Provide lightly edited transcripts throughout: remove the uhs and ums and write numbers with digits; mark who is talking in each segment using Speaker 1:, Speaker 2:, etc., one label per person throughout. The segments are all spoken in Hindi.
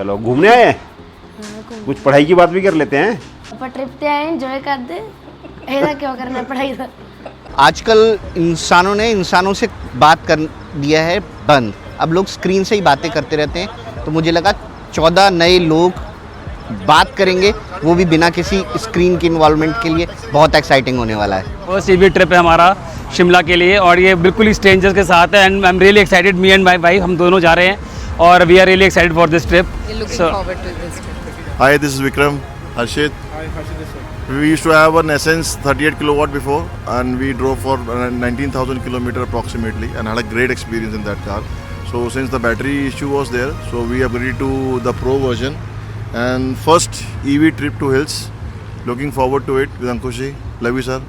Speaker 1: चलो घूमने आए हैं, कुछ पढ़ाई की बात भी कर लेते हैं।
Speaker 2: ਆਪਾਂ ट्रिप पे आए एंजॉय कर दे, ऐसा क्यों करना पढ़ाई का।
Speaker 3: आजकल इंसानों ने इंसानों से बात कर दिया है बंद, अब लोग स्क्रीन से ही बातें करते रहते हैं। तो मुझे लगा 14 नए लोग बात करेंगे, वो भी बिना किसी स्क्रीन के इन्वॉल्वमेंट के लिए बहुत एक्साइटिंग होने वाला है।
Speaker 4: फर्स्ट ईवी ट्रिप है हमारा शिमला के लिए और ये बिल्कुल ही स्ट्रेंजर्स के साथ है and I am really excited, me and my wife हम दोनों जा रहे हैं और we are really excited for this trip.
Speaker 5: Hi, this is Vikram. Harshit. Hi, Harshit. We used to have an Essence 38 kilowatt before, and we drove for 19,000 kilometer approximately, and had a great experience in that car. So since the battery issue was there, so we upgraded to the Pro version, and first EV trip to hills. Looking forward to it with Ankush ji. Love you, sir.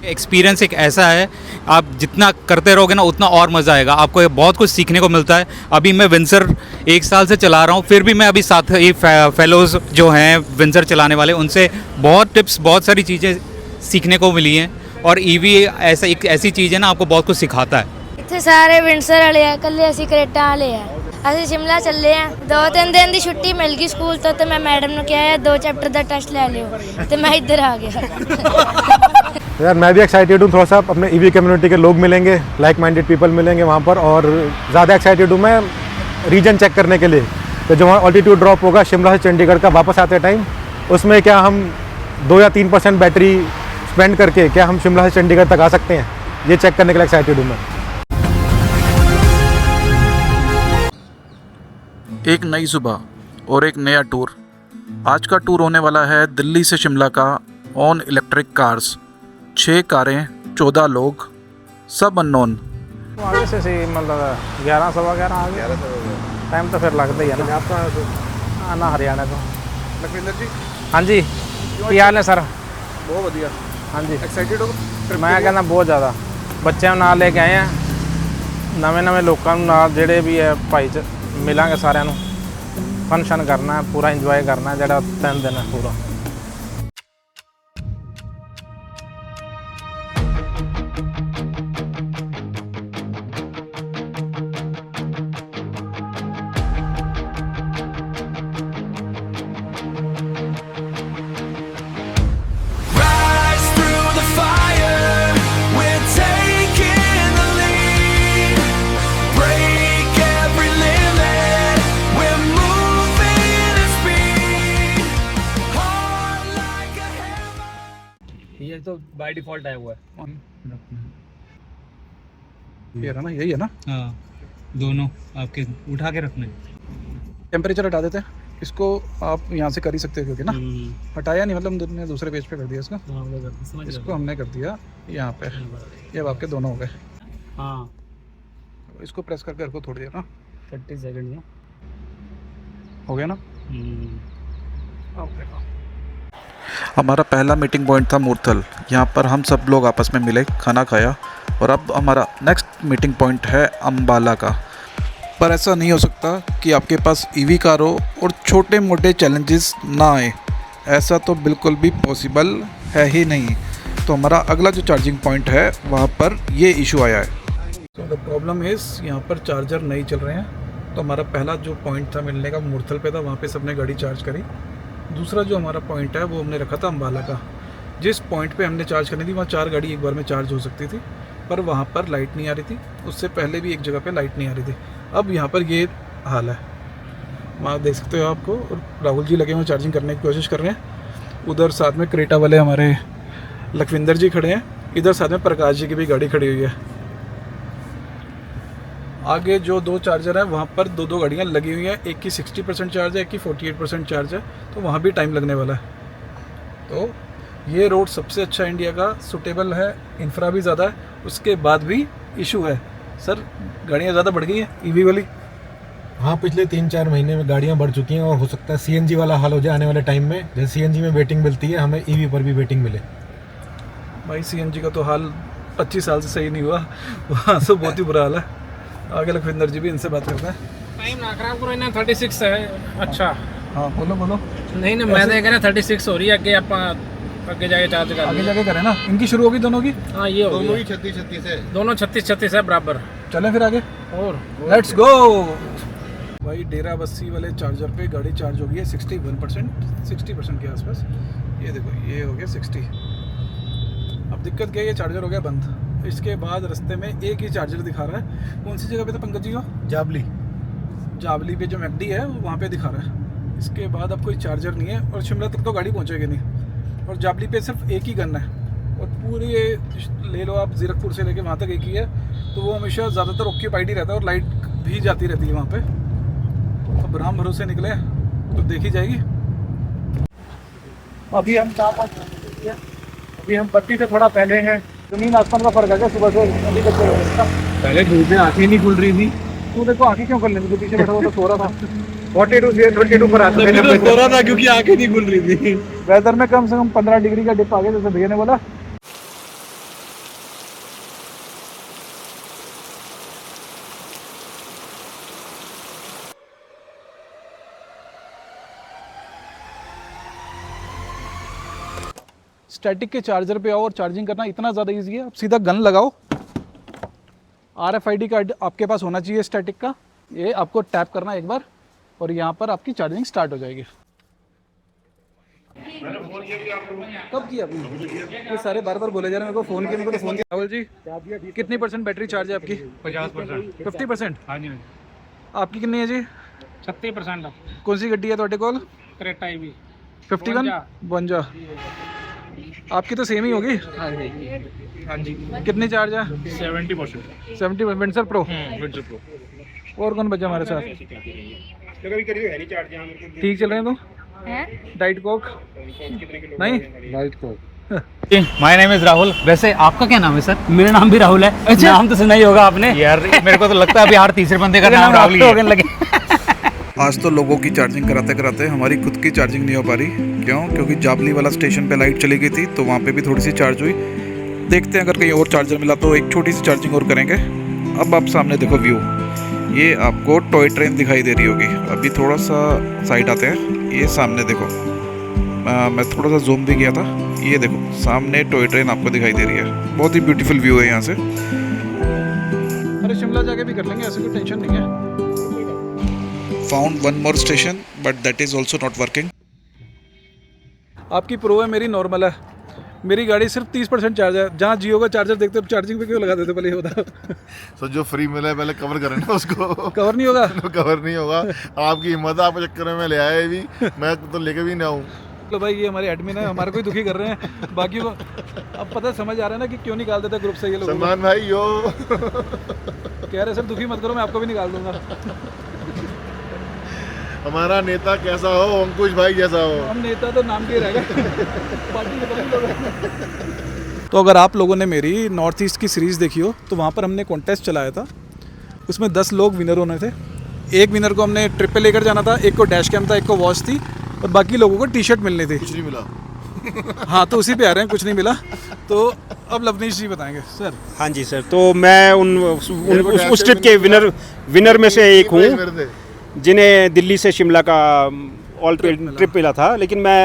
Speaker 6: Experience एक ऐसा है, आप जितना करते रहोगे ना उतना और मज़ा आएगा, आपको ये बहुत कुछ सीखने को मिलता है। अभी मैं विंसर 1 साल से चला रहा हूँ, फिर भी मैं अभी साथ ये फेलोज़ जो हैं विंसर चलाने वाले, उनसे बहुत टिप्स, बहुत सारी चीज़ें सीखने को मिली हैं। और ईवी ऐसा एक ऐसी चीज़ है ना, आपको बहुत कुछ सिखाता है।
Speaker 2: ਇੱਥੇ ਸਾਰੇ ਵਿੰਸਰ ਵਾਲੇ ਆ, ਇਕੱਲੇ ਅਸੀਂ ਕਰੇਟਾ ਵਾਲੇ ਆ। ਅਸੀਂ ਸ਼ਿਮਲਾ ਚੱਲੇ ਆ, 2-3 ਦਿਨ ਦੀ ਛੁੱਟੀ ਮਿਲ ਗਈ ਸਕੂਲ ਤੋਂ ਤੇ ਮੈਂ ਮੈਡਮ ਨੂੰ ਕਿਹਾ ਹੈ 2 ਚੈਪਟਰ ਦਾ ਟੈਸਟ ਲੈ ਲਿਓ ਤੇ ਮੈਂ ਇੱਧਰ ਆ ਗਿਆ।
Speaker 7: यार मैं भी एक्साइटेड हूँ, थोड़ा सा अपने ईवी कम्युनिटी के लोग मिलेंगे, लाइक माइंडेड पीपल मिलेंगे वहाँ पर, और ज़्यादा एक्साइटेड हूँ मैं रीजन चेक करने के लिए। तो जो वहाँ ऑल्टीट्यूड ड्रॉप होगा शिमला से चंडीगढ़ का वापस आते टाइम, उसमें क्या हम 2 या 3% बैटरी स्पेंड करके क्या हम शिमला से चंडीगढ़ तक आ सकते हैं, ये चेक करने के लिए एक्साइटेड हूँ मैं।
Speaker 8: एक नई सुबह और एक नया टूर। आज का टूर होने वाला है दिल्ली से शिमला का ऑन इलेक्ट्रिक कार्स। 6 कारें, 14 लोग, सब अननोन।
Speaker 7: आगे से सही मतलब 11 सवा 11 आ गया टाइम तो फिर लगता ही है ना। आपका आना हरियाणा तो
Speaker 9: लखविंदर जी।
Speaker 7: हाँ जी, ਕੀ ਹਾਲ ਹੈ ਸਰ?
Speaker 9: बहुत ਵਧੀਆ।
Speaker 7: हाँ जी,
Speaker 9: एक्साइटेड हो?
Speaker 7: ਮੈਂ ਕਹਿੰਦਾ ਬਹੁਤ ਜ਼ਿਆਦਾ ਬੱਚਿਆਂ ਨੂੰ ਨਾਲ ਲੈ ਕੇ ਆਏ ਆ, ਨਵੇਂ ਲੋਕਾਂ ਨੂੰ ਨਾਲ ਜਿਹੜੇ ਵੀ ਹੈ ਭਾਈ ਚ ਮਿਲਾਂਗੇ, ਸਾਰਿਆਂ ਨੂੰ ਫੰਕਸ਼ਨ ਕਰਨਾ, ਪੂਰਾ ਇੰਜੋਏ ਕਰਨਾ ਜਿਹੜਾ 3 ਦਿਨ ਹੈ ਪੂਰਾ।
Speaker 4: ये तो बाय डिफॉल्ट आया हुआ है।
Speaker 9: ये है ना, यही है ना।
Speaker 4: हाँ, दोनों आपके उठा के रखने।
Speaker 9: टेम्परेचर हटा देते हैं इसको, आप यहाँ से कर ही सकते हो क्योंकि ना हटाया नहीं, मतलब हमने दूसरे पेज पे कर दिया इसको। इसको हमने कर दिया यहाँ पे, ये अब आपके दोनों हो गए।
Speaker 4: हाँ,
Speaker 9: इसको प्रेस करके रखो थोड़ी देर ना,
Speaker 4: 30 सेकंड
Speaker 9: हो गया ना।
Speaker 8: हमारा पहला मीटिंग पॉइंट था मूर्थल। यहाँ पर हम सब लोग आपस में मिले, खाना खाया और अब हमारा नेक्स्ट मीटिंग पॉइंट है अम्बाला का। पर ऐसा नहीं हो सकता कि आपके पास ईवी कार हो और छोटे मोटे चैलेंजेस ना आए, ऐसा तो बिल्कुल भी पॉसिबल है ही नहीं। तो हमारा अगला जो चार्जिंग पॉइंट है वहाँ पर ये इशू आया है।
Speaker 9: तो द प्रॉब्लम इज़ यहाँ पर चार्जर नहीं चल रहे हैं। तो हमारा पहला जो पॉइंट था मिलने का मूर्थल पे था, वहाँ पे सबने गाड़ी चार्ज करी। दूसरा जो हमारा पॉइंट है वो हमने रखा था अम्बाला का। जिस पॉइंट पे हमने चार्ज करनी थी वहाँ 4 गाड़ी एक बार में चार्ज हो सकती थी, पर वहाँ पर लाइट नहीं आ रही थी। उससे पहले भी एक जगह पे लाइट नहीं आ रही थी। अब यहाँ पर ये हाल है, वहाँ देख सकते हो आपको। और राहुल जी लगे हुए चार्जिंग करने की कोशिश कर रहे हैं। उधर साथ में क्रेटा वाले हमारे लखविंदर जी खड़े हैं, इधर साथ में प्रकाश जी की भी गाड़ी खड़ी हुई है। आगे जो 2 चार्जर है वहाँ पर 2 गाड़ियाँ लगी हुई हैं, एक की 60% चार्ज है, एक की 48% चार्ज है, तो वहाँ भी टाइम लगने वाला है। तो ये रोड सबसे अच्छा इंडिया का सूटेबल है, इंफ्रा भी ज़्यादा है, उसके बाद भी इशू है। सर गाड़ियाँ ज़्यादा बढ़ गई हैं ईवी वाली।
Speaker 7: हाँ, पिछले 3-4 महीने में गाड़ियाँ बढ़ चुकी हैं और हो सकता है सीएनजी वाला हाल हो जाए आने वाले टाइम में। जैसे सीएनजी में वेटिंग मिलती है, हमें ईवी पर भी वेटिंग मिले।
Speaker 9: भाई सीएनजी का तो हाल 25 साल से सही नहीं हुआ, वहाँ से बहुत ही बुरा हाल है। आगे लखविंदर जी भी इनसे बात करते हैं।
Speaker 10: टाइम ना खराब करो, इन्हें 36 है। अच्छा
Speaker 9: हाँ बोलो बोलो।
Speaker 10: नहीं ना, मैं देख रहा 36 हो रही है। आगे आप आगे जाके चार्ज कर,
Speaker 9: आगे जाके करें ना। इनकी शुरू होगी दोनों की।
Speaker 10: हाँ ये हो
Speaker 9: दोनों ही 36-36 है।
Speaker 10: दोनों 36-36 है बराबर।
Speaker 9: चलें फिर आगे
Speaker 10: और
Speaker 9: लेट्स गो। भाई डेरा बस्सी वाले चार्जर पे गाड़ी चार्ज हो गई है 60% के आसपास। ये देखो ये हो गया 60। अब दिक्कत क्या है, ये चार्जर हो गया बंद। इसके बाद रास्ते में एक ही चार्जर दिखा रहा है। कौन सी जगह पे था पंकज जी हो? जावली पे जो मैकडी है वहाँ पे दिखा रहा है। इसके बाद अब कोई चार्जर नहीं है और शिमला तक तो गाड़ी पहुँचेगी नहीं। और जावली पे सिर्फ एक ही गन है और पूरी ले लो आप जीरकपुर से लेके वहाँ तक एक ही है, तो वो हमेशा ज़्यादातर ऑक्यूपाइड ही रहता है और लाइट भी जाती रहती है वहाँ पे। अब राम भरोसे निकले तो देखी जाएगी।
Speaker 10: अभी हम अभी हम पट्टी से थोड़ा पहले हैं। जमीन आसमान का फर्क है सुबह से अभी तक। पहले धूप में आँखें नहीं खुल रही थी। तू देखो आँखें क्यों खुल रही थी? पीछे बैठा हुआ तो सो रहा था। 42 पर आता है। सो रहा था क्योंकि आँखें नहीं खुल रही थी। वेदर में कम से कम 15 डिग्री का डिप आ गया जैसे भैया ने बोला। स्टैटिक के चार्जर पे आओ और चार्जिंग करना इतना ज़्यादा इजी है। आप सीधा गन लगाओ, RFID कार्ड आपके पास होना चाहिए स्टैटिक का। ये आपको टैप करना एक बार और यहाँ पर आपकी चार्जिंग स्टार्ट हो जाएगी। कब किया आपने? ये सारे बार बार बोले जा रहे हैं मेरे को फ़ोन किया, मेरे को तो फ़ोन किया। राहुल जी कितनी % बैटरी चार्ज है आपकी?
Speaker 4: 50%।
Speaker 10: 50%?
Speaker 4: हाँ जी।
Speaker 10: आपकी कितनी है जी?
Speaker 4: 70%।
Speaker 10: कौन सी गड्डी है ਤੁਹਾਡੇ ਕੋਲ?
Speaker 4: क्रेटा भी
Speaker 10: 51 52। आपकी तो सेम ही होगी।
Speaker 4: हाँ जी।
Speaker 10: कितनी चार्ज है?
Speaker 4: 70%।
Speaker 10: 70% विंडसर प्रो।
Speaker 4: Winter pro.
Speaker 10: और कौन बचा हमारे साथ? ठीक चल रहे हैं तो? डाइट कोक नहीं? Diet Coke.
Speaker 4: My name is Rahul. वैसे आपका क्या नाम है सर? मेरा नाम भी राहुल है। अच्छा। नाम तो सुना ही होगा आपने यार। मेरे को तो लगता है अभी हर तीसरे बंदे का नाम राहुल ही है।
Speaker 8: आज तो लोगों की चार्जिंग कराते कराते हमारी खुद की चार्जिंग नहीं हो पा रही। क्यों? क्योंकि जाबली वाला स्टेशन पे लाइट चली गई थी तो वहाँ पे भी थोड़ी सी चार्ज हुई। देखते हैं अगर कहीं और चार्जर मिला तो एक छोटी सी चार्जिंग और करेंगे। अब आप सामने देखो व्यू, ये आपको टॉय ट्रेन दिखाई दे रही होगी। अभी थोड़ा सा साइड आते हैं, ये सामने देखो। मैं थोड़ा सा जूम भी किया था, ये देखो सामने टॉय ट्रेन आपको दिखाई दे रही है। बहुत ही ब्यूटीफुल व्यू है यहाँ से।
Speaker 10: अरे शिमला जाके भी कर लेंगे, ऐसे कोई टेंशन नहीं है।
Speaker 8: Found one more station, but that is also not working.
Speaker 10: आपकी प्रो है, मेरी नॉर्मल है। मेरी गाड़ी सिर्फ 30% चार्ज है। जहाँ जियो का चार्जर देखते हो चार्जिंग पे क्यों लगा देते पहले ये बता।
Speaker 5: सो जो फ्री मिला है पहले कवर करें ना उसको।
Speaker 10: कवर नहीं होगा?
Speaker 5: कवर नहीं होगा। आपकी हिम्मत है, आप चक्कर में ले आए भी, मैं तो लेके भी ना आऊँ।
Speaker 10: तो भाई ये हमारे एडमिन है, हमारे को ही दुखी कर रहे हैं। बाकी को अब पता समझ आ रहा है ना कि क्यों निकाल देते ग्रुप से ये लोग।
Speaker 5: सलमान भाई यो
Speaker 10: कह रहे सर दुखी मत करो, मैं आपको भी निकाल दूंगा।
Speaker 5: हमारा नेता कैसा हो, अंकुश भाई जैसा हो।
Speaker 10: हम नेता तो नाम के रहेगा, पार्टी के तो। तो अगर आप लोगों ने मेरी नॉर्थ ईस्ट की सीरीज़ देखी हो तो वहाँ पर हमने कॉन्टेस्ट चलाया था। उसमें 10 लोग विनर होने थे। एक विनर को हमने ट्रिप पे लेकर जाना था, एक को डैश कैम था, एक को वॉच थी और बाकी लोगों को टी-शर्ट मिलनी थी।
Speaker 5: कुछ नहीं मिला।
Speaker 10: हाँ तो उसी पे आ रहे हैं, कुछ नहीं मिला। तो अब लवनीश जी बताएंगे सर।
Speaker 1: हाँ जी सर, तो मैं उस ट्रिप के विनर में से एक हूँ जिन्हें दिल्ली से शिमला का ऑल ट्रिप मिला था। लेकिन मैं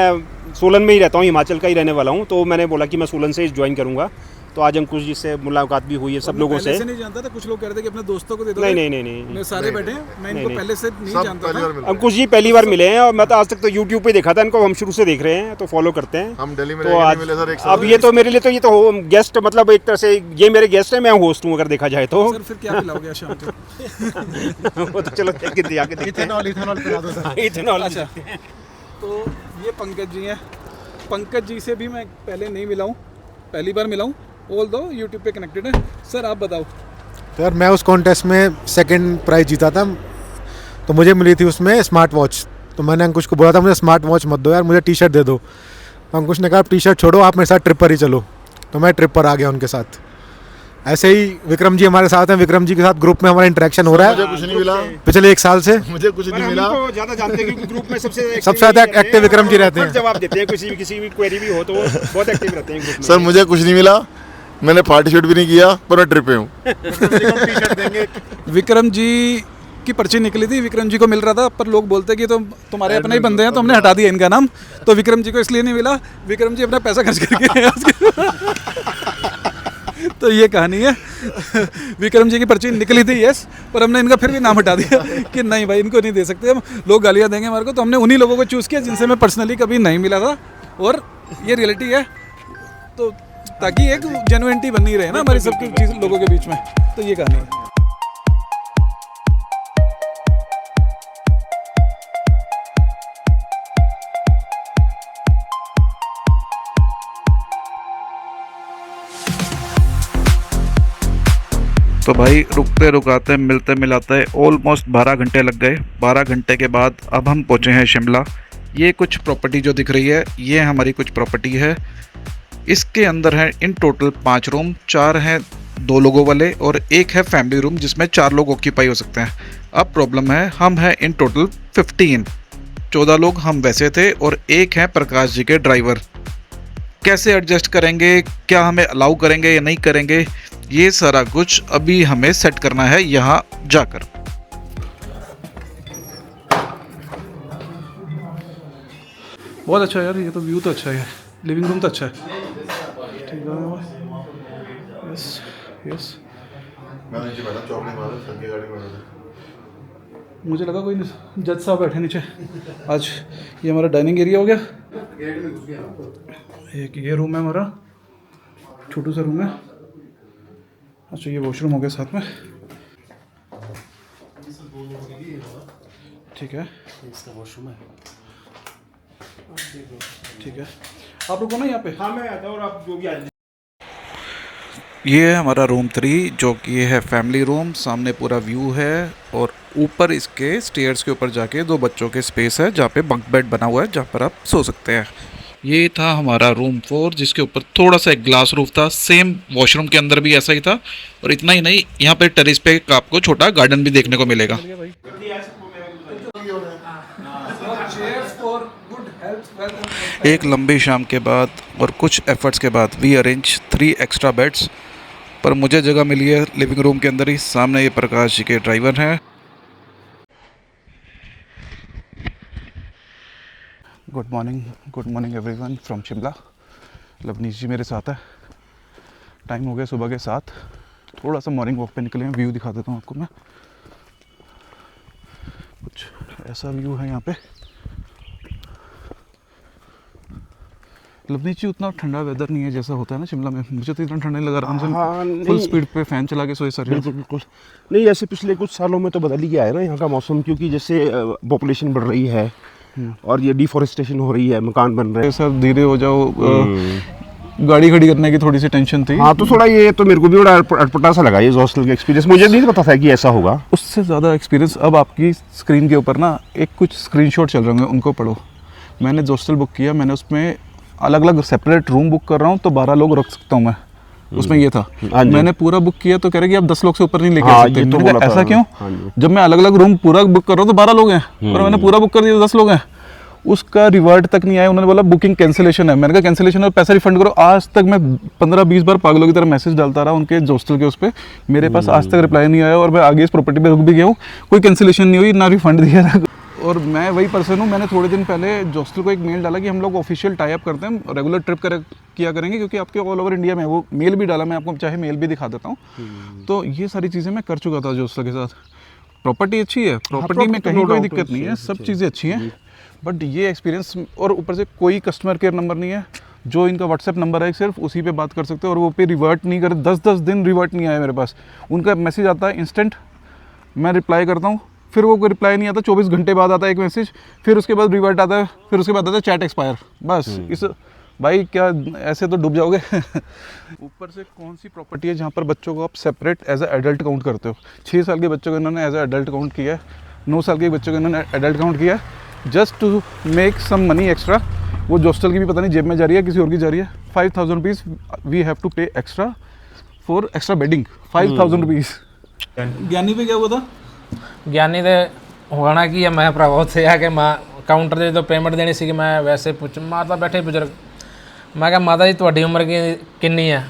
Speaker 1: सोलन में ही रहता हूँ, हिमाचल का ही रहने वाला हूँ। तो मैंने बोला कि मैं सोलन से ज्वाइन करूँगा। तो आज अंकुश जी से मुलाकात भी हुई है सब लोगों से।
Speaker 10: नहीं जानता था, कुछ लोग कह रहे थे कि अपने दोस्तों को दे दो।
Speaker 1: नहीं,
Speaker 10: सारे बैठे हैं, मैं इनको पहले से नहीं जानता था।
Speaker 1: अंकुश जी पहली बार मिले हैं और मैं तो आज तक तो यूट्यूब पे देखा था इनको, हम शुरू से देख रहे हैं तो फॉलो करते हैं।
Speaker 5: हम दिल्ली में
Speaker 1: तो आज
Speaker 5: मिले सर एक साथ।
Speaker 1: अब ये तो मेरे लिए तो ये तो गेस्ट, मतलब एक तरह से ये मेरे गेस्ट है, मैं होस्ट हूँ अगर देखा जाए तो।
Speaker 10: सर फिर क्या पिलाओगे शाम को?
Speaker 1: वो तो चलो आके देखते हैं।
Speaker 10: इथेनॉल पिला दो सर।
Speaker 1: इथेनॉल।
Speaker 10: अच्छा, तो ये पंकज जी हैं। पंकज जी से भी मैं पहले नहीं मिला हूँ, पहली बार मिला हूँ। ऑल दो यूट्यूब पे कनेक्टेड है। सर आप बताओ।
Speaker 7: तो यार मैं उस कॉन्टेस्ट में सेकंड प्राइज जीता था, तो मुझे मिली थी उसमें स्मार्ट वॉच। तो मैंने अंकुश को बोला था मुझे स्मार्ट वॉच मत दो यार, मुझे टी-शर्ट दे दो। तो अंकुश ने कहा आप टी-शर्ट छोड़ो, आप मेरे साथ ट्रिप पर ही चलो। तो मैं ट्रिप पर आ गया उनके साथ। ऐसे ही विक्रम जी हमारे साथ हैं। विक्रम जी के साथ ग्रुप में हमारा इंटरेक्शन हो रहा है।
Speaker 5: मुझे कुछ नहीं मिला
Speaker 7: पिछले 1 साल से।
Speaker 5: मुझे कुछ नहीं मिला।
Speaker 1: ज्यादा जानते हैं क्योंकि ग्रुप में सबसे
Speaker 7: ज़्यादा एक्टिव विक्रम जी रहते हैं।
Speaker 1: जवाब देते हैं किसी भी क्वेरी भी हो तो बहुत एक्टिव रहते हैं ग्रुप में।
Speaker 5: सर मुझे कुछ नहीं मिला, मैंने पार्टिसिपेट भी नहीं किया, पर मैं ट्रिप पे हूँ।
Speaker 10: विक्रम जी की पर्ची निकली थी, विक्रम जी को मिल रहा था, पर लोग बोलते कि तो तुम्हारे अपने ही बंदे हैं, तो हमने हटा दिया इनका नाम। तो विक्रम जी को इसलिए नहीं मिला, विक्रम जी अपना पैसा खर्च करके
Speaker 9: तो ये कहानी है। विक्रम जी की पर्ची निकली थी यस, पर हमने इनका फिर भी नाम हटा दिया कि नहीं भाई इनको नहीं दे सकते हम, लोग गालियाँ देंगे हमारे को। तो हमने उन्हीं लोगों को चूज़ किया जिनसे मैं पर्सनली कभी नहीं मिला था, और ये रियलिटी है। तो ताकि एक जेन्युइनिटी बनी रहे ना हमारी सबकी चीज़ लोगों के बीच में, तो ये कहानी है।
Speaker 8: तो भाई रुकते रुकाते मिलते मिलाते ऑलमोस्ट 12 घंटे लग गए। 12 घंटे के बाद अब हम पहुँचे हैं शिमला। ये कुछ प्रॉपर्टी जो दिख रही है ये हमारी कुछ प्रॉपर्टी है। इसके अंदर है इन टोटल 5 रूम, 4 हैं 2 लोगों वाले और 1 है फैमिली रूम जिसमें 4 लोग ऑक्यूपाई हो सकते हैं। अब प्रॉब्लम है हम हैं इन टोटल 15, 14 लोग हम वैसे थे और 1 है प्रकाश जी के ड्राइवर। कैसे एडजस्ट करेंगे, क्या हमें अलाउ करेंगे या नहीं करेंगे, ये सारा कुछ अभी हमें सेट करना है यहाँ जाकर।
Speaker 9: बहुत अच्छा है यार, ये तो व्यू तो अच्छा है, लिविंग रूम तो अच्छा है। ठीक है, यस यस।
Speaker 5: मैं नीचे बैठा चौक मारा संजय गाड़ी में,
Speaker 9: मुझे लगा कोई जज साहब बैठे नीचे। आज ये हमारा डाइनिंग एरिया हो गया। एक ये रूम है हमारा, छोटू सा रूम है। अच्छा ये वॉशरूम हो गया साथ में, ठीक है, इसका वॉशरूम है, ठीक है। आप रुको ना यहाँ पे।
Speaker 1: हाँ मैं आता हूँ और आप जो भी आए।
Speaker 8: ये है हमारा रूम 3 जो कि ये है फैमिली रूम। सामने पूरा व्यू है और ऊपर इसके स्टेयर्स के ऊपर जाके 2 बच्चों के स्पेस है जहाँ पे बंक बेड बना हुआ है जहाँ पर आप सो सकते हैं। ये था हमारा रूम 4 जिसके ऊपर थोड़ा सा एक ग्लास रूफ था। सेम वॉशरूम के अंदर भी ऐसा ही था। और इतना ही नहीं, यहाँ पे टेरेस पे आपको छोटा गार्डन भी देखने को मिलेगा। एक लंबी शाम के बाद और कुछ एफर्ट्स के बाद वी अरेंज 3 एक्स्ट्रा बेड्स, पर मुझे जगह मिली है लिविंग रूम के अंदर ही। सामने ये प्रकाश जी के ड्राइवर हैं।
Speaker 9: Good morning everyone from Shimla. Lavneesh ji मेरे साथ है। टाइम हो गया सुबह के 7। थोड़ा सा मॉर्निंग वॉक पे निकले हैं। व्यू दिखा देता हूँ आपको मैं। कुछ ऐसा व्यू है यहाँ पे। लवनीश जी उतना ठंडा वेदर नहीं है जैसा होता है ना शिमला में। मुझे तो इतना ठंडा नहीं लगा। आराम से फुल स्पीड पे फैन चला के सोए सर।
Speaker 1: बिल्कुल नहीं, ऐसे पिछले कुछ सालों में तो बदल ही गया है ना यहाँ का मौसम, क्योंकि जैसे पॉपुलेशन बढ़ रही है और ये डिफॉरेस्टेशन हो रही है, मकान बन रहे हैं।
Speaker 9: सर धीरे हो जाओ, गाड़ी खड़ी करने की थोड़ी सी टेंशन थी।
Speaker 1: हाँ तो थोड़ा ये तो मेरे को भी बड़ा अटपटा सा लगा ये हॉस्टल का एक्सपीरियंस। मुझे नहीं पता था कि ऐसा होगा।
Speaker 9: उससे ज़्यादा एक्सपीरियंस अब आपकी स्क्रीन के ऊपर ना एक कुछ स्क्रीनशॉट चल रहे होंगे, उनको पढ़ो। मैंने जो हॉस्टल बुक किया, मैंने उसमें अलग अलग सेपरेट रूम बुक कर रहा हूँ तो 12 लोग रख सकता हूँ मैं। उसमें ये था। मैंने पूरा बुक किया तो कह रहे कि आप 10 लोग से ऊपर नहीं लेके आ सकते। मैंने कहा ऐसा क्यों? जब मैं अलग अलग रूम पूरा बुक कर रहा हूँ तो 12 लोग हैं और मैंने पूरा बुक कर दिया 10 लोग हैं। उसका रिवर्ट तक नहीं आया। उन्होंने बोला बुकिंग कैंसिलेशन है। मैंने कहा कैंसिलेशन और पैसा रिफंड करो। आज तक मैं 15-20 बार पागलों की तरह मैसेज डालता रहा उनके हॉस्टल के उस पर। मेरे पास आज तक रिप्लाई नहीं आया और मैं आगे इस प्रॉपर्टी पे रुक भी गया हूँ। कोई कैंसिलेशन नहीं हुई, ना रिफंड दिया ना। और मैं वही पर्सन हूँ। मैंने थोड़े दिन पहले हॉस्टल को एक मेल डाला कि हम लोग ऑफिशियल टाई अप करते हैं, रेगुलर ट्रिप किया करेंगे, क्योंकि आपके ऑल ओवर इंडिया में वो मेल भी डाला। मैं आपको चाहे मेल भी दिखा देता हूँ। तो ये सारी चीज़ें मैं कर चुका था हॉस्टल के साथ। प्रॉपर्टी अच्छी है, प्रॉपर्टी में कहीं कोई दिक्कत नहीं है, सब चीज़ें अच्छी हैं। बट ये एक्सपीरियंस, और ऊपर से कोई कस्टमर केयर नंबर नहीं है। जो इनका व्हाट्सएप नंबर है सिर्फ उसी पे बात कर सकते हो और वो पे रिवर्ट नहीं करे। 10-10 दिन रिवर्ट नहीं आया मेरे पास। उनका मैसेज आता है इंस्टेंट, मैं रिप्लाई करता हूँ, फिर वो कोई रिप्लाई नहीं आता। 24 घंटे बाद आता है एक मैसेज, फिर उसके बाद रिवर्ट आता है, फिर उसके बाद आता है चैट एक्सपायर। बस इस भाई क्या ऐसे तो डूब जाओगे। ऊपर से कौन सी प्रॉपर्टी है जहाँ पर बच्चों को आप separate as a adult count करते हो? 6 साल के बच्चों को इन्होंने एज ए एडल्ट काउंट किया है, 9 साल के बच्चों को इन्होंने एडल्ट काउंट किया है, just to make some money extra. वो हॉस्टल की भी पता नहीं जेब में जा रही है, किसी और की जा रही है। 5000 rupees we have to pay extra for extra bedding. 5000 rupees. ज्ञानी पे क्या हुआ था?
Speaker 10: ਗਿਆਨੀ ਦੇ ਹੋਣਾ ਕੀ ਹੈ, ਮੈਂ ਭਰਾਵਾ ਉੱਥੇ ਆ ਕੇ ਕਾਊਂਟਰ ਦੇ ਜਦੋਂ ਪੇਮੈਂਟ ਦੇਣੀ ਸੀ ਮੈਂ ਵੈਸੇ ਮਾਤਾ ਬੈਠੇ ਬਜ਼ੁਰਗ, ਮੈਂ ਕਿਹਾ ਮਾਤਾ ਜੀ ਤੁਹਾਡੀ ਉਮਰ ਕਿੰਨੀ ਹੈ?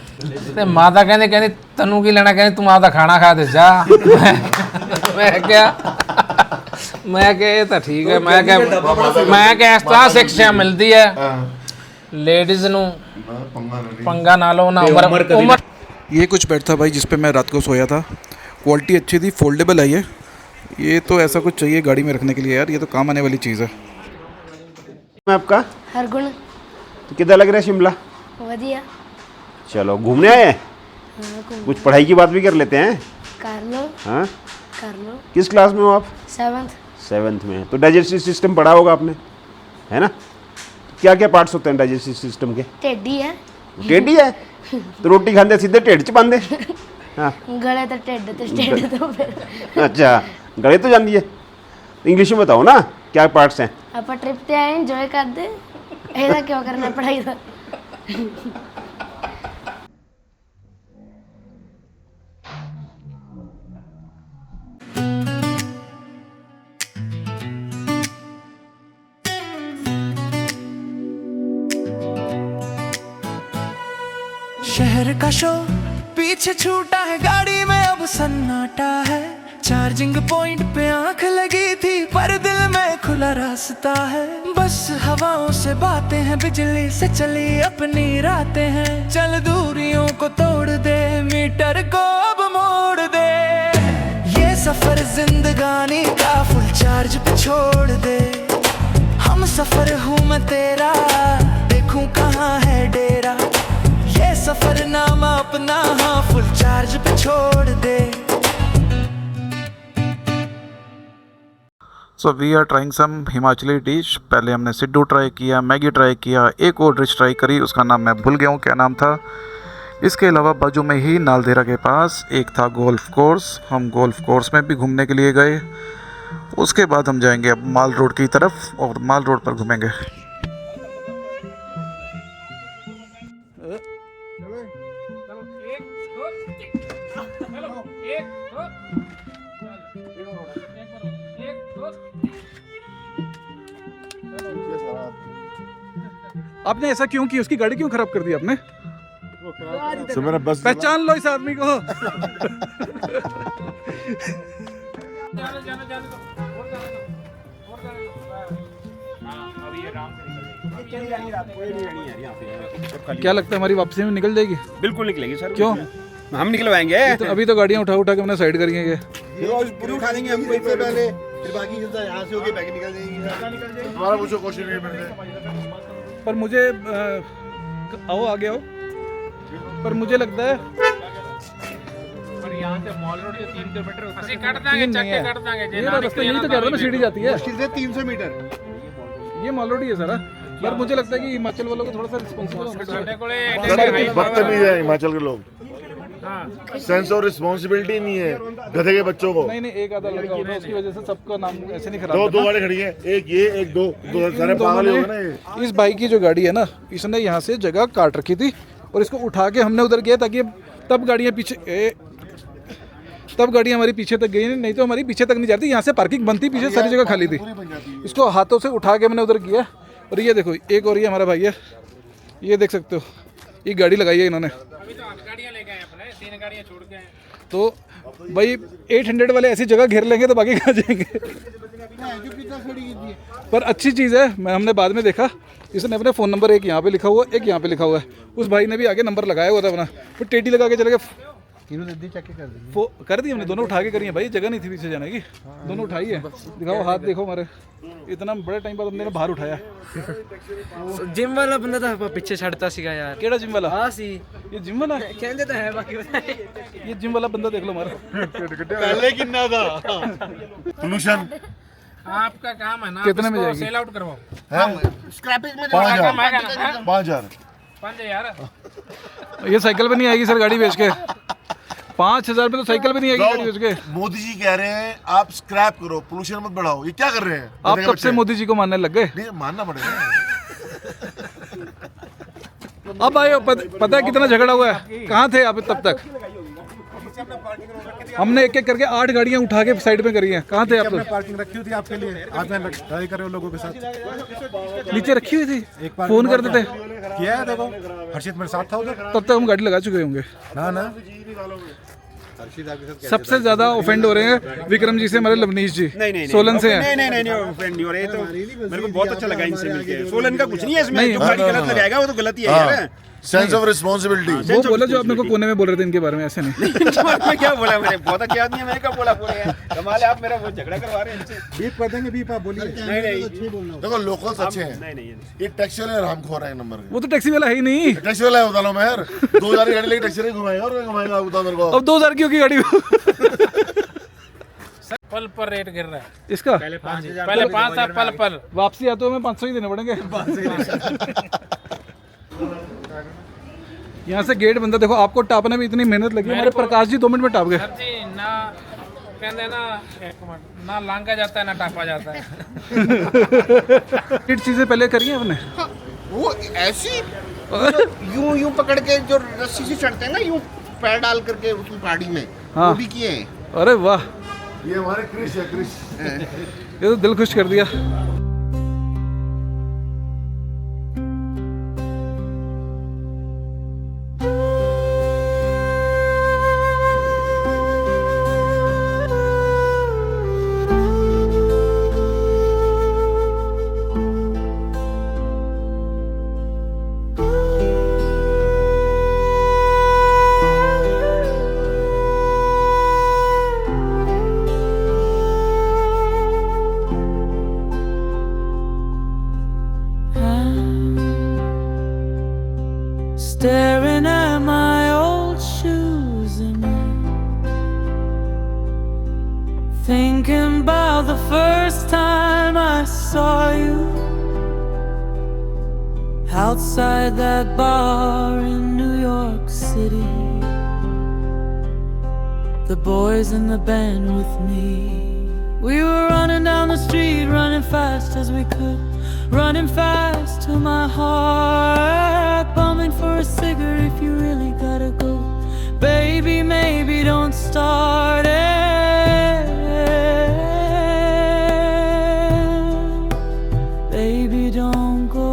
Speaker 10: ਤੇ ਮਾਤਾ ਕਹਿੰਦੀ ਤੈਨੂੰ ਕੀ ਲੈਣਾ, ਕਹਿੰਦੀ ਤੂੰ ਆਪਦਾ ਖਾਣਾ ਖਾ ਦੇ ਜਾ। ਮੈਂ ਕਿਹਾ ਇਹ ਤਾਂ ਠੀਕ ਹੈ। ਮੈਂ ਕਿਹਾ ਇਸ ਤਰ੍ਹਾਂ ਸਿੱਖਿਆ ਮਿਲਦੀ ਹੈ ਲੇਡੀਜ਼ ਨੂੰ, ਪੰਗਾ ਨਾ ਲਓ ਨਾ। ਉਮਰ
Speaker 8: ये कुछ बेड था भाई जिस पे मैं रात को सोया था। क्वालिटी अच्छी थी, फोल्डेबल है ये तो ऐसा कुछ चाहिए गाड़ी में रखने के लिए यार, ये तो काम आने वाली चीज़ है।
Speaker 1: आपका
Speaker 2: हरगुण
Speaker 1: तो कितना लग रहा है शिमला?
Speaker 2: वधिया।
Speaker 1: चलो घूमने आए हैं,
Speaker 2: हाँ,
Speaker 1: कुछ पढ़ाई की बात भी कर लेते हैं।
Speaker 2: कर लो
Speaker 1: हाँ,
Speaker 2: कर लो।
Speaker 1: किस क्लास में हो आप?
Speaker 2: 7th
Speaker 1: में। तो डाइजेस्टिव सिस्टम पढ़ा होगा आपने, है ना? क्या क्या पार्ट्स होते हैं डाइजेस्टिव सिस्टम के?
Speaker 2: टेढ़ी है।
Speaker 1: टेढ़ी है तो रोटी खाते सीधे टेढ़ च पाते। हाँ
Speaker 2: गले तो टेढ़ तो फिर
Speaker 1: अच्छा, गले तो जाती है। इंग्लिश में बताओ ना क्या पार्ट्स हैं।
Speaker 2: आप ट्रिप पे आए एंजॉय कर दे, ऐसा क्यों करना पढ़ाई तो।
Speaker 11: शहर का शो पीछे छूटा है, गाड़ी में अब सन्नाटा है। चार्जिंग पॉइंट पे आंख लगी थी पर दिल में खुला रास्ता है। बस हवाओं से बातें हैं, बिजली से चली अपनी रातें हैं। चल दूरियों को तोड़ दे, मीटर को अब मोड़ दे। ये सफर जिंदगानी का फुल चार्ज पे छोड़ दे। हम सफर हूँ मैं तेरा, देखूं कहाँ है डेरा। ये सफर नाम अपना हाँ फुल चार्ज पे छोड़ दे।
Speaker 8: So we are trying some Himachali dish. पहले हमने सिड्डू ट्राई किया, मैगी ट्राई किया, एक और डिश ट्राई करी, उसका नाम मैं भूल गया हूँ क्या नाम था। इसके अलावा बाजू में ही नालदेहरा के पास एक था गोल्फ कोर्स, हम गोल्फ कोर्स में भी घूमने के लिए गए। उसके बाद हम जाएंगे अब माल रोड की तरफ और माल रोड पर घूमेंगे।
Speaker 9: आपने ऐसा क्यों किया? उसकी गाड़ी क्यों खराब कर दी आपने?
Speaker 5: तो मेरा बस
Speaker 9: पहचान लो इस आदमी को। क्या लगता है हमारी वापसी में निकल जाएगी?
Speaker 1: बिल्कुल निकलेगी सर।
Speaker 9: क्यों?
Speaker 1: हम निकलवाएंगे।
Speaker 9: तो अभी तो गाड़ियाँ उठा उठा के हमने साइड करेंगे।
Speaker 5: पूरी उठा देंगे हम से पहले, फिर बाकी जनता यहाँ से होके बैग निकल जाएगी। तुम्हारा पूछो क्वेश्चन नहीं मिलते।
Speaker 9: पर मुझे आओ आगे आओ, पर मुझे लगता है
Speaker 10: पर यहाँ से मॉल रोड से 3 किलोमीटर
Speaker 9: ये रास्ता यही तो कह रहा था मैं, सीढ़ी जाती है
Speaker 5: मुश्किल से 300 मीटर।
Speaker 9: ये मॉल रोड ही है सारा। पर मुझे लगता है कि हिमाचल वालों को थोड़ा सा रिस्पॉन्सिबल होना चाहिए।
Speaker 5: बदतमीज है हिमाचल के लोग, सेंस ऑफ रिस्पॉन्सिबिलिटी नहीं है गधे के बच्चों को।
Speaker 9: नहीं एक आधा लड़का होता है, उसकी वजह से सबका नाम ऐसे नहीं खराब
Speaker 5: दो
Speaker 9: करना।
Speaker 5: गाड़ी खड़ी है, एक ये एक दो सारे पागल हो गए ना ये।
Speaker 9: इस बाइक की जो गाड़ी है ना, इसने यहाँ से जगह काट रखी थी और इसको उठा के हमने उधर किया ताकि तब गाड़ियाँ पीछे तब गाड़ियाँ हमारी पीछे तक गई, नहीं तो हमारी पीछे तक नहीं जाती। यहाँ से पार्किंग बनती, पीछे सारी जगह खाली थी। इसको हाथों से उठा के हमने उधर किया। और ये देखो एक और ये हमारा भाई है, ये देख सकते हो, ये गाड़ी लगाई है इन्होंने। तो भाई 800 वाले ऐसी जगह घेर लेंगे तो बाकी कहाँ जाएंगे। पर अच्छी चीज़ है, हमने बाद में देखा इसने अपने फ़ोन नंबर एक यहाँ पे लिखा हुआ, एक यहाँ पे लिखा हुआ है। उस भाई ने भी आगे नंबर लगाया हुआ था अपना, फिर टेटी लगा के चले गए। कर दी हमने, दोनों उठा के करी है भाई, जगह नहीं थी पीछे जाने की, दोनों उठाई है। दिखाओ हाथ देखो हमारे, इतना बड़े टाइम बाद हमने बाहर उठाया।
Speaker 12: जिम वाला बंदा था पीछे छड़ता सीगा यार।
Speaker 9: केड़ा जिम वाला?
Speaker 12: हाँ सी,
Speaker 9: ये जिम वाला
Speaker 12: कहते तो है बाकी
Speaker 9: ये जिम वाला बंदा देख लो हमारा।
Speaker 5: पहले कितना था सोल्यूशन।
Speaker 10: आपका काम है ना,
Speaker 9: कितने में जाएगी?
Speaker 10: सेल आउट करवाओ।
Speaker 5: स्क्रैपिंग में 5,000
Speaker 9: ये साइकिल पे नहीं आएगी सर गाड़ी बेच के। 5,000 पे तो साइकिल पे नहीं आएगी गाड़ी बेच के।
Speaker 5: मोदी जी कह रहे हैं आप स्क्रैप करो, पोल्यूशन मत बढ़ाओ, ये क्या कर रहे हैं?
Speaker 9: आप कब से मोदी जी को मानने लग गए?
Speaker 5: नहीं मानना पड़ेगा।
Speaker 9: अब आए पता है कितना झगड़ा हुआ है? कहाँ थे आप तब तक? हमने एक एक करके 8 गाड़ियाँ उठा के साइड में करी हैं। कहाँ थे आप? तो
Speaker 7: पार्किंग रखी हुई थी आपके लिए, आप लड़ाई कर रहे हो लोगों के साथ।
Speaker 9: नीचे रखी हुई थी, फोन कर देते।
Speaker 7: किया है देखो, हर्षित मेरे साथ था उधर।
Speaker 9: तब तक हम गाड़ी लगा चुके होंगे।
Speaker 7: ना
Speaker 9: सबसे ज्यादा ऑफेंड हो रहे हैं विक्रम जी से हमारे लवनीश जी।
Speaker 1: नहीं
Speaker 9: सोलन से हैं।
Speaker 1: नहीं ऑफेंड नहीं हो रहे। तो मेरे को बहुत अच्छा लगा इनसे मिलके। सोलन का कुछ नहीं है इसमें, जो गाड़ी गलत लगाएगा वो तो गलत ही है यार।
Speaker 5: Sense of responsibility.
Speaker 9: वो बोला जो आप मेरे को कोने में बोल रहे थे इनके बारे में, ऐसे नहीं।
Speaker 1: मैं क्या बोला, मैंने बहुत अच्छा आदमी है, मैंने क्या बोला बोले यार, कमाल है, आप मेरा वो झगड़ा करवा रहे हैं इनसे।
Speaker 7: बीप कर देंगे, बीप आप बोलिए।
Speaker 1: नहीं
Speaker 5: देखो लोकल्स अच्छे हैं,
Speaker 1: नहीं
Speaker 5: ये टैक्सी वाले हरामखोर है नंबर के।
Speaker 9: वो तो टैक्सी वाला है ही नहीं।
Speaker 5: टैक्सी वाला है बता लो मैं यार, 2000 की गाड़ी लेके टैक्सी नहीं घुमाएगा और घुमाएगा बता मेरे को।
Speaker 9: अब 2000 की होगी गाड़ी
Speaker 10: पल पर रेट गिर रहा है
Speaker 9: इसका।
Speaker 10: पहले 5 था, पल पल
Speaker 9: वापसी आते हुए 500 ही देने पड़ेंगे। यहाँ से गेट बंदा, देखो आपको टापने में इतनी मेहनत लगी, हमारे प्रकाश जी 2 मिनट में टाप गए।
Speaker 10: सर जी ना कहते हैं ना, एक मिनट, ना लांगा जाता है ना टापा जाता है।
Speaker 9: किट चीजें पहले करिए आपने।
Speaker 3: वो ऐसी यूं यूं पकड़ के जो रस्सी से चढ़ते हैं ना, यूं पैर डाल करके उसकी पहाड़ी में, वो भी किए हैं।
Speaker 9: अरे वाह,
Speaker 5: ये हमारे क्रिश है, क्रिश।
Speaker 9: ये तो दिल खुश कर दिया।
Speaker 11: Staring at my old shoes and thinking about the first time I saw you outside that bar in New York City. The boys in the band with me. We were running down the street, running fast as we could, running fast to my heart, bumming for a cigarette if you really gotta go. Baby, maybe don't start it. Baby, don't go.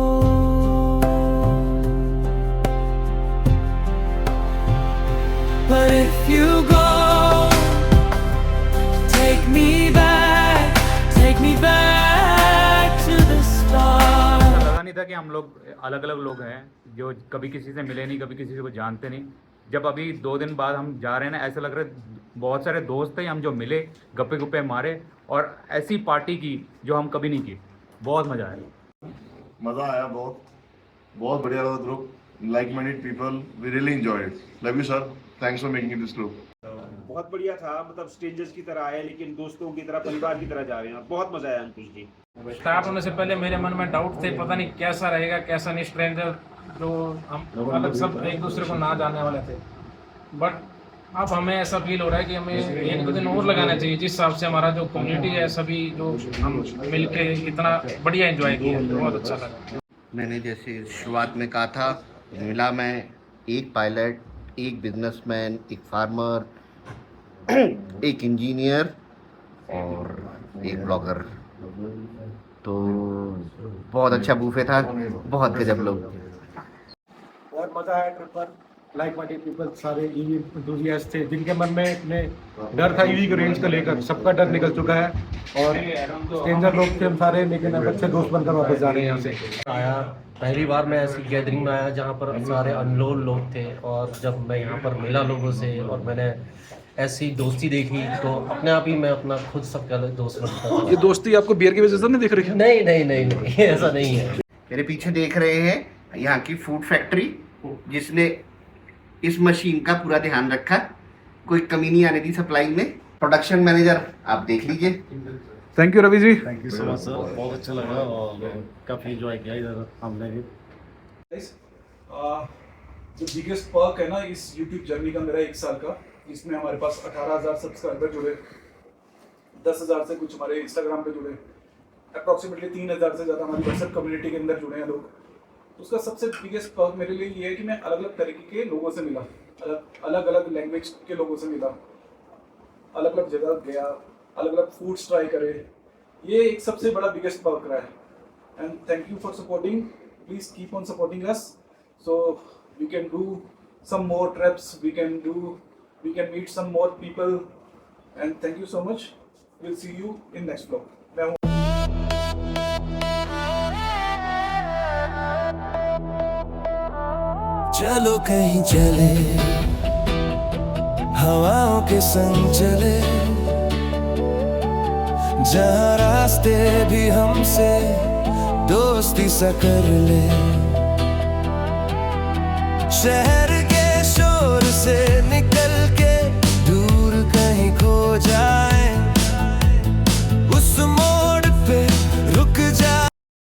Speaker 11: But if you go, take me back to the start.
Speaker 6: लगा नहीं था कि हम लोग अलग अलग लोग हैं, जो कभी किसी से मिले नहीं, कभी किसी को जानते नहीं। जब अभी 2 दिन बाद हम जा रहे हैं ना, ऐसा लग रहा है बहुत सारे दोस्त थे हम जो मिले, गप्पे गुप्पे मारे और ऐसी पार्टी की जो हम कभी नहीं की। बहुत मज़ा आया,
Speaker 5: मजा आया, बहुत बहुत बढ़िया रहा group, like minded people, we really enjoyed it. Love you sir, thanks for making this group.
Speaker 1: बहुत बढ़िया था, मतलब स्ट्रेंजर्स की तरह आए लेकिन दोस्तों की तरह, परिवार की तरह जा रहे हैं। बहुत मजा आया अंकुश जी।
Speaker 10: स्टार्ट होने से पहले मेरे मन में डाउट थे, पता नहीं कैसा रहेगा कैसा नहीं, स्ट्रेंजर जो हम अलग सब एक दूसरे को ना जानने वाले थे। बट अब हमें ऐसा फील हो रहा है कि हमें 1-2 दिन और लगाना चाहिए, जिस हिसाब से हमारा जो कम्युनिटी है, सभी जो हम मिलके इतना बढ़िया एंजॉय किया, बहुत अच्छा लगा।
Speaker 3: मैंने जैसे शुरुआत में कहा था, मिला मैं एक पायलट, एक बिजनेसमैन, एक फार्मर, एक इंजीनियर और एक ब्लॉगर। तो बहुत अच्छा बूफे था, बहुत गजब लोग।
Speaker 7: बहुत मज़ा आया ट्रिप पर। लाइक माइंडेड पीपल, सारे ईवी एंथुसियास्ट थे, जिनके मन में इतने डर था ईवी के रेंज को लेकर, सबका डर निकल चुका है और स्ट्रेंजर लोग थे हम सारे, लेकिन अब अच्छे दोस्त बनकर वापस जा रहे हैं यहाँ से।
Speaker 12: आया पहली बार मैं ऐसी गैदरिंग में आया जहाँ पर सारे अननोन लोग थे, और जब मैं यहाँ पर मिला लोगों से और मैंने ऐसी दोस्ती देखी तो अपने आप ही मैं अपना खुद सबका दोस्त बनता था।
Speaker 9: ये दोस्ती आपको बियर की वजह से नहीं दिख रही है?
Speaker 12: नहीं नहीं नहीं नहीं, ऐसा नहीं है।
Speaker 3: मेरे पीछे देख रहे हैं यहाँ की फूड फैक्ट्री, जिसने इस मशीन का पूरा ध्यान रखा, कोई कमी नहीं आने दी सप्लाई में। प्रोडक्शन मैनेजर आप देख लीजिए।
Speaker 9: Thank you Ravi ji.
Speaker 12: Thank you so much sir, बहुत अच्छा लगा और काफ़ी इंजॉय किया इधर हमने भी।
Speaker 9: जो बिगेस्ट पर्क है ना इस यूट्यूब जर्नी का मेरा 1 साल का, इसमें हमारे पास 18,000 सब्सक्राइबर जुड़े, 10,000 से कुछ हमारे इंस्टाग्राम पे जुड़े, अप्रॉक्सीमेटली 3,000 से ज़्यादा हमारी व्हाट्सएप कम्युनिटी के अंदर जुड़े हैं लोग। उसका सबसे बिगेस्ट पर्क मेरे लिए ये है कि मैं अलग अलग तरीके के लोगों से मिला, अलग अलग लैंग्वेज के लोगों से मिला, अलग अलग जगह गया, अलग अलग फूड्स ट्राई करे। ये एक सबसे बड़ा बिगेस्ट पर्क रहा है। And thank you for supporting, please keep on supporting us so we can do some more trips, we can meet some more people, and thank you so much. We'll see you in next vlog.
Speaker 11: चलो कहीं चले, हवाओं के संग चले, जहाँ रास्ते भी हमसे दोस्ती सा कर ले। शहर